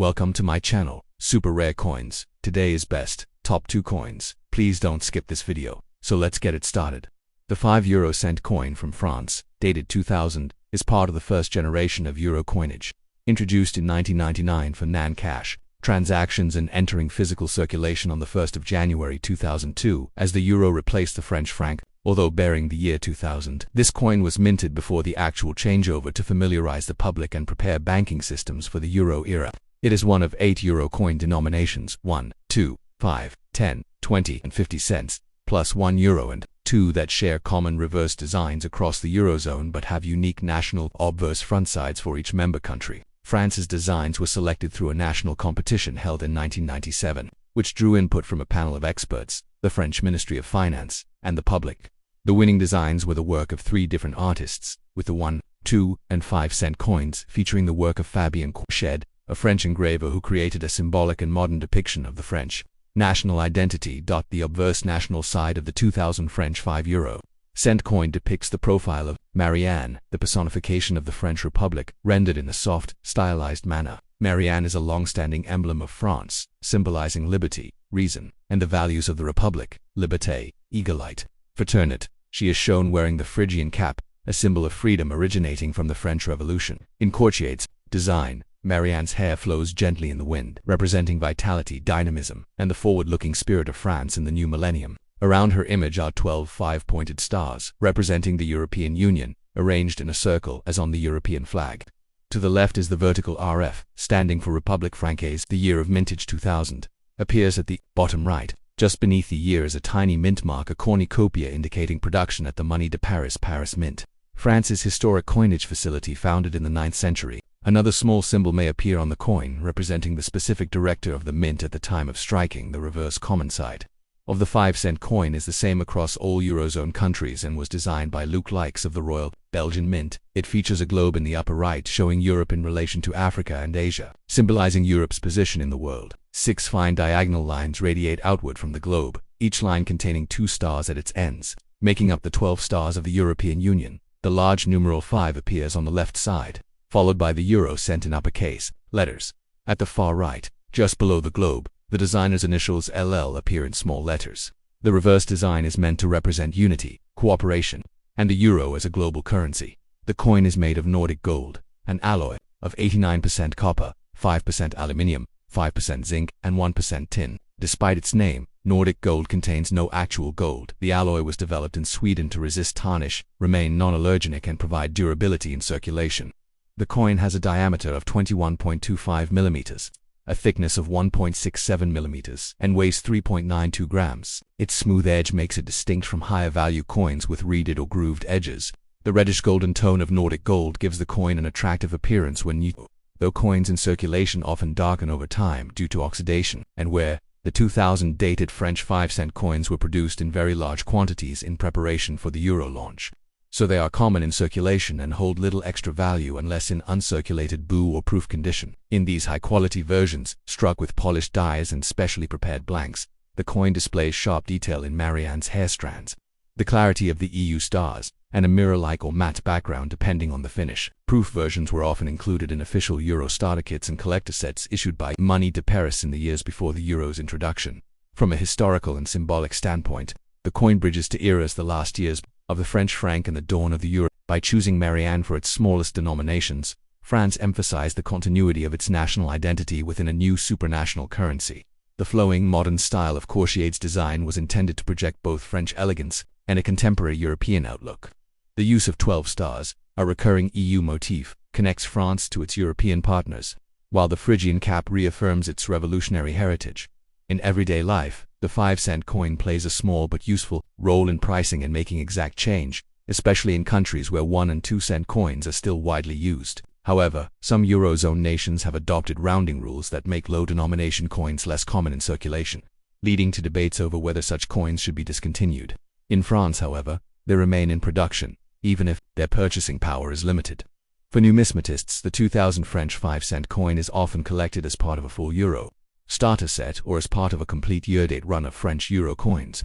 Welcome to my channel, Super Rare Coins. Today is best, top 2 coins. Please don't skip this video. So let's get it started. The 5 euro cent coin from France, dated 2000, is part of the first generation of euro coinage. Introduced in 1999 for non-cash transactions and entering physical circulation on the 1st of January 2002 as the euro replaced the French franc, although bearing the year 2000. This coin was minted before the actual changeover to familiarize the public and prepare banking systems for the euro era. It is one of 8 euro coin denominations 1, 2, 5, 10, 20 and 50 cents, plus 1 euro and 2 that share common reverse designs across the eurozone but have unique national obverse front sides for each member country. France's designs were selected through a national competition held in 1997, which drew input from a panel of experts, the French Ministry of Finance, and the public. The winning designs were the work of 3 different artists, with the 1, 2, and 5 cent coins featuring the work of Fabien Courched, a French engraver who created a symbolic and modern depiction of the French national identity. The obverse national side of the 2000 French 5 euro cent coin depicts the profile of Marianne, the personification of the French Republic, rendered in a soft, stylized manner. Marianne is a long-standing emblem of France, symbolizing liberty, reason, and the values of the Republic, liberté, égalité, fraternité. She is shown wearing the Phrygian cap, a symbol of freedom originating from the French Revolution. In Courchade's design, Marianne's hair flows gently in the wind, representing vitality, dynamism, and the forward-looking spirit of France in the new millennium. Around her image are 12 5-pointed stars, representing the European Union, arranged in a circle as on the European flag. To the left is the vertical RF, standing for République Française. The year of mintage 2000 appears at the bottom right. Just beneath the year is a tiny mint mark, a cornucopia indicating production at the Monnaie de Paris Mint. France's historic coinage facility, founded in the 9th century. Another small symbol may appear on the coin, representing the specific director of the mint at the time of striking the reverse common side. Of the 5 cent coin is the same across all Eurozone countries and was designed by Luc Likes of the Royal Belgian Mint. It features a globe in the upper right showing Europe in relation to Africa and Asia, symbolizing Europe's position in the world. 6 fine diagonal lines radiate outward from the globe, each line containing 2 stars at its ends, making up the 12 stars of the European Union. The large numeral 5 appears on the left side, followed by the euro cent in uppercase letters. At the far right, just below the globe, the designer's initials LL appear in small letters. The reverse design is meant to represent unity, cooperation, and the euro as a global currency. The coin is made of Nordic gold, an alloy of 89% copper, 5% aluminium, 5% zinc, and 1% tin. Despite its name, Nordic gold contains no actual gold. The alloy was developed in Sweden to resist tarnish, remain non-allergenic, and provide durability in circulation. The coin has a diameter of 21.25 millimeters, a thickness of 1.67 millimeters, and weighs 3.92 grams. Its smooth edge makes it distinct from higher-value coins with reeded or grooved edges. The reddish-golden tone of Nordic gold gives the coin an attractive appearance when new, though coins in circulation often darken over time due to oxidation, and where the 2000 dated French 5 cent coins were produced in very large quantities in preparation for the euro launch. So they are common in circulation and hold little extra value unless in uncirculated boo or proof condition. In these high-quality versions, struck with polished dies and specially prepared blanks, the coin displays sharp detail in Marianne's hair strands, the clarity of the EU stars, and a mirror-like or matte background depending on the finish. Proof versions were often included in official euro starter kits and collector sets issued by Monnaie de Paris in the years before the euro's introduction. From a historical and symbolic standpoint, the coin bridges to eras the last years of the French franc and the dawn of the euro. By choosing Marianne for its smallest denominations, France emphasized the continuity of its national identity within a new supranational currency. The flowing, modern style of Courchade's design was intended to project both French elegance and a contemporary European outlook. The use of 12 stars, a recurring EU motif, connects France to its European partners, while the Phrygian cap reaffirms its revolutionary heritage. In everyday life, the 5 cent coin plays a small but useful role in pricing and making exact change, especially in countries where 1 and 2 cent coins are still widely used. However, some Eurozone nations have adopted rounding rules that make low-denomination coins less common in circulation, leading to debates over whether such coins should be discontinued. In France, however, they remain in production, even if their purchasing power is limited. For numismatists, the 2000 French 5 cent coin is often collected as part of a full euro starter set or as part of a complete year-date run of French euro coins.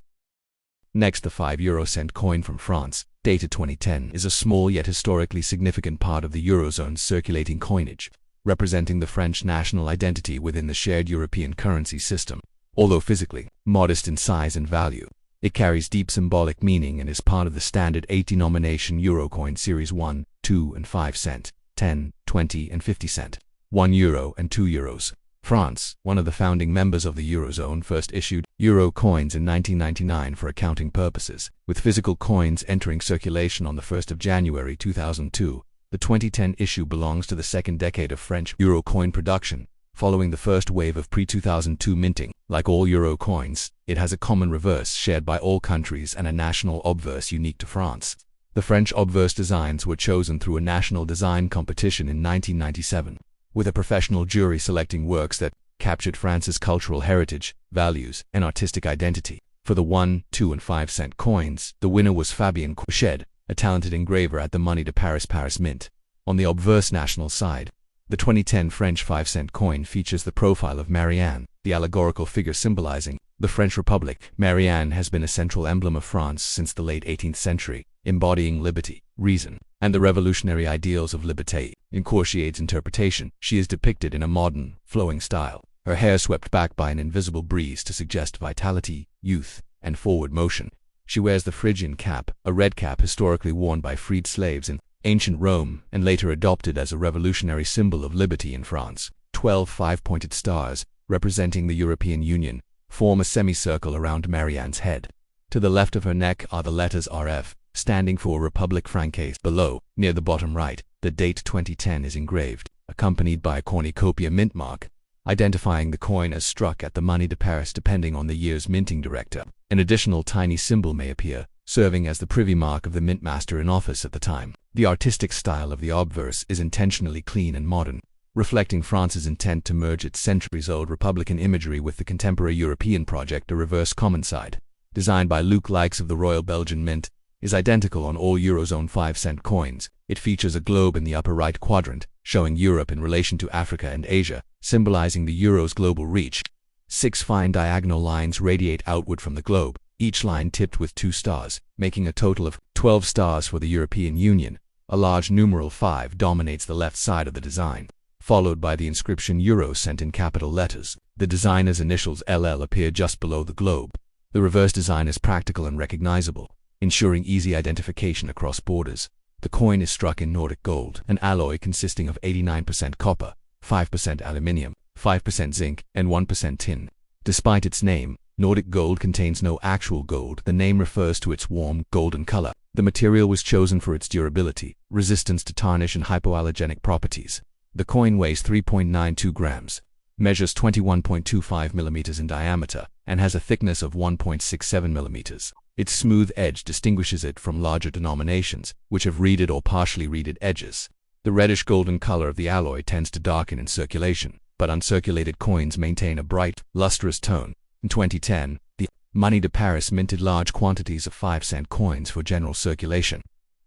Next, the 5 euro cent coin from France, dated 2010, is a small yet historically significant part of the Eurozone's circulating coinage. representing the French national identity within the shared European currency system. Although physically modest in size and value, it carries deep symbolic meaning and is part of the standard 8-denomination Eurocoin Series 1, 2 and 5 cent, 10, 20 and 50 cent, €1 and €2. France, one of the founding members of the Eurozone, first issued euro coins in 1999 for accounting purposes, with physical coins entering circulation on the 1st of January 2002. The 2010 issue belongs to the second decade of French euro coin production, following the first wave of pre-2002 minting. Like all euro coins, it has a common reverse shared by all countries and a national obverse unique to France. The French obverse designs were chosen through a national design competition in 1997, with a professional jury selecting works that captured France's cultural heritage, values, and artistic identity. For the 1, 2 and 5 cent coins, the winner was Fabien Couchet, a talented engraver at the Money de Paris Mint. On the obverse national side, the 2010 French 5 cent coin features the profile of Marianne, the allegorical figure symbolizing the French Republic. Marianne has been a central emblem of France since the late 18th century, embodying liberty, reason, and the revolutionary ideals of liberté. In Couchet's interpretation, she is depicted in a modern, flowing style, her hair swept back by an invisible breeze to suggest vitality, youth, and forward motion. She wears the Phrygian cap, a red cap historically worn by freed slaves in ancient Rome and later adopted as a revolutionary symbol of liberty in France. 12 five-pointed stars, representing the European Union, form a semicircle around Marianne's head. To the left of her neck are the letters RF, standing for Republique Française. Below, near the bottom right, the date 2010 is engraved, accompanied by a cornucopia mint mark, identifying the coin as struck at the Money de Paris depending on the year's minting director. An additional tiny symbol may appear, serving as the privy mark of the mint master in office at the time. The artistic style of the obverse is intentionally clean and modern, reflecting France's intent to merge its centuries-old republican imagery with the contemporary European project. A reverse common side, designed by Luc Likes of the Royal Belgian Mint, is identical on all Eurozone 5 cent coins. It features a globe in the upper right quadrant, showing Europe in relation to Africa and Asia, symbolizing the euro's global reach. 6 fine diagonal lines radiate outward from the globe, each line tipped with 2 stars, making a total of 12 stars for the European Union. A large numeral 5 dominates the left side of the design, followed by the inscription Euro sent in capital letters. The designer's initials LL appear just below the globe. The reverse design is practical and recognizable, ensuring easy identification across borders. The coin is struck in Nordic gold, an alloy consisting of 89% copper, 5% aluminium, 5% zinc, and 1% tin. Despite its name, Nordic gold contains no actual gold. The name refers to its warm, golden color. The material was chosen for its durability, resistance to tarnish, and hypoallergenic properties. The coin weighs 3.92 grams, measures 21.25 millimeters in diameter, and has a thickness of 1.67 millimeters. Its smooth edge distinguishes it from larger denominations, which have reeded or partially reeded edges. The reddish golden color of the alloy tends to darken in circulation, but uncirculated coins maintain a bright, lustrous tone. In 2010, the Money de Paris minted large quantities of 5 cent coins for general circulation,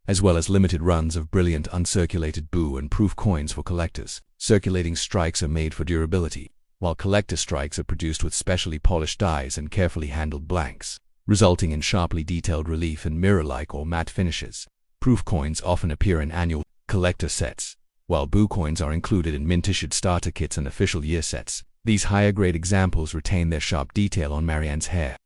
as well as limited runs of brilliant uncirculated boo and proof coins for collectors. Circulating strikes are made for durability, while collector strikes are produced with specially polished dies and carefully handled blanks, resulting in sharply detailed relief and mirror-like or matte finishes. Proof coins often appear in annual collector sets, while boo coins are included in mint-issued starter kits and official year sets. These higher-grade examples retain their sharp detail on Marianne's hair,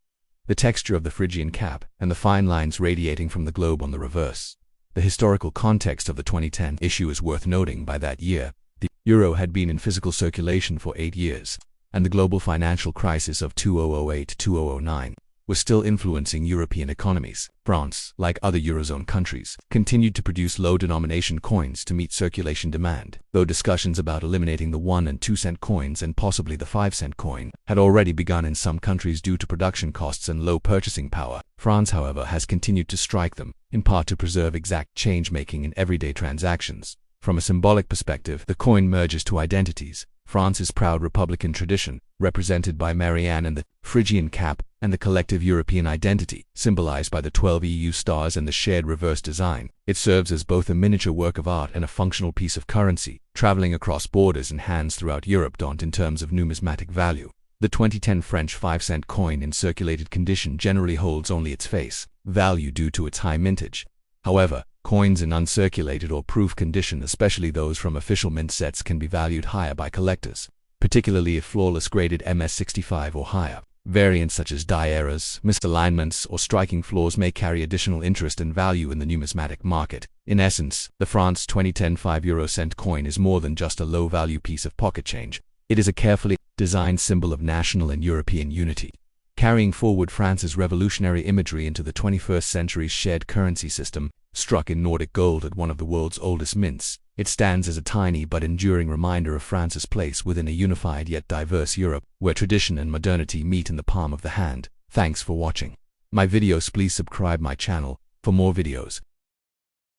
the texture of the Phrygian cap, and the fine lines radiating from the globe on the reverse. The historical context of the 2010 issue is worth noting. By that year, the euro had been in physical circulation for 8 years, and the global financial crisis of 2008-2009 was still influencing European economies. France, like other Eurozone countries, continued to produce low-denomination coins to meet circulation demand, though discussions about eliminating the 1 and 2 cent coins and possibly the 5 cent coin had already begun in some countries due to production costs and low purchasing power. France, however, has continued to strike them, in part to preserve exact change-making in everyday transactions. From a symbolic perspective, the coin merges two identities: France's proud republican tradition, represented by Marianne and the Phrygian cap, and the collective European identity, symbolized by the 12 EU stars and the shared reverse design. It serves as both a miniature work of art and a functional piece of currency, traveling across borders and hands throughout Europe. In terms of numismatic value, the 2010 French 5 cent coin in circulated condition generally holds only its face value due to its high mintage. However, Coins in uncirculated or proof condition, especially those from official mint sets, can be valued higher by collectors, particularly if flawless graded MS65 or higher. Variants such as die errors, misalignments, or striking flaws may carry additional interest and value in the numismatic market. In essence, the France 2010 5-euro-cent coin is more than just a low-value piece of pocket change. It is a carefully designed symbol of national and European unity, carrying forward France's revolutionary imagery into the 21st century's shared currency system. Struck in Nordic gold at one of the world's oldest mints, it stands as a tiny but enduring reminder of France's place within a unified yet diverse Europe, where tradition and modernity meet in the palm of the hand. Thanks for watching my videos. Please subscribe my channel for more videos.